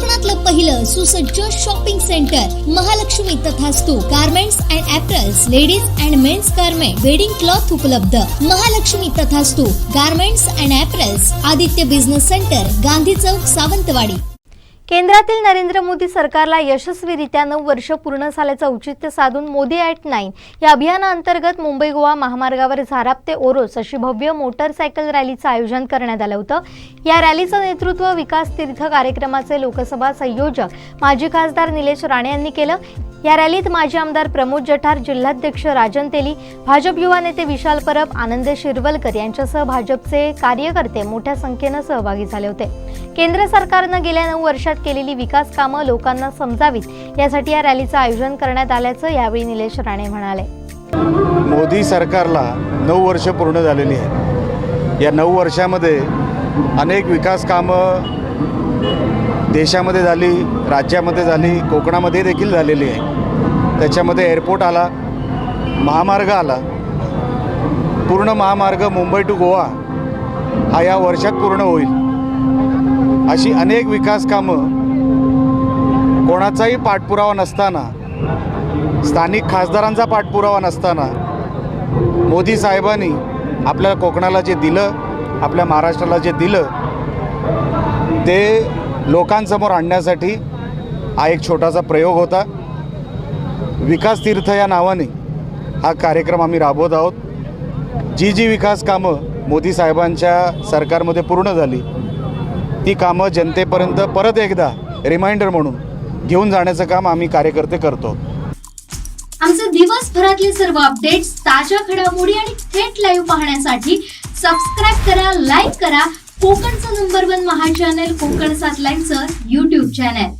कोकणातलं पहिलं सुसज्ज shopping centre Mahalakshmi Tathastu garments and apparels, ladies and men's garment, wedding cloth उपलब्ध. Mahalakshmi Tathastu garments and apparels, Aditya business centre, Gandhi Chowk, Sawantwadi. केंद्रातील नरेंद्र मोदी सरकारला यशस्वीरित्या 9 वर्ष पूर्ण झाल्याचं औचित्य साधून मोदी ॲट 9 या अभियानाअंतर्गत मुंबई गोवा महामार्गावर झाराप ते ओरोस अशी भव्य मोटरसायकल रॅलीचं आयोजन करण्यात आलं होतं. या रॅलीचं नेतृत्व विकास तीर्थ कार्यक्रमाचे लोकसभा संयोजक माजी खासदार निलेश राणे यांनी केलं. या रॅलीत माजी आमदार प्रमोद जठार, जिल्हाध्यक्ष राजन तेली, भाजप युवा नेते विशाल परब, आनंद शिरवलकर यांच्यासह भाजपचे कार्यकर्ते मोठ्या संख्येनं सहभागी झाले होते. केंद्र सरकारनं गेल्या 9 वर्षात केलेली विकास कामं लोकांना समजावीत यासाठी या रॅलीचं आयोजन करण्यात आल्याचं यावेळी निलेश राणे म्हणाले. मोदी सरकारला 9 वर्ष पूर्ण झालेली आहे. या 9 वर्षामध्ये अनेक विकास कामं देशामध्ये झाली, राज्यामध्ये झाली, कोकणामध्ये देखील झालेली आहे. त्याच्यामध्ये एअरपोर्ट आला, महामार्ग आला, पूर्ण महामार्ग मुंबई टू गोवा हा या वर्षात पूर्ण होईल. अशी अनेक विकास कामं कोणाचाही पाठपुरावा नसताना, स्थानिक खासदारांचा पाठपुरावा नसताना मोदी साहेबांनी आपल्या कोकणाला जे दिलं, आपल्या महाराष्ट्राला जे दिलं ते लोकांसमोर आणण्यासाठी हा एक छोटासा प्रयोग होता. विकास तीर्थ या नावाने हा कार्यक्रम आम्ही राबवत आहोत. जी विकास कामं मोदी साहेबांच्या सरकारमध्ये पूर्ण झाली ती कामं जनतेपर्यंत परत एकदा रिमाइंडर म्हणून घेऊन जाण्याचं काम आम्ही कार्यकर्ते करतो. आमचे दिवसभरातले सर्व अपडेट्स, ताज्या घडामोडी आणि थेट लाईव्ह पाहण्यासाठी सबस्क्राईब करा, लाईक करा कोकणचं नंबर 1 महा चॅनल कोकण 7 लाईव्हचं YouTube चॅनल.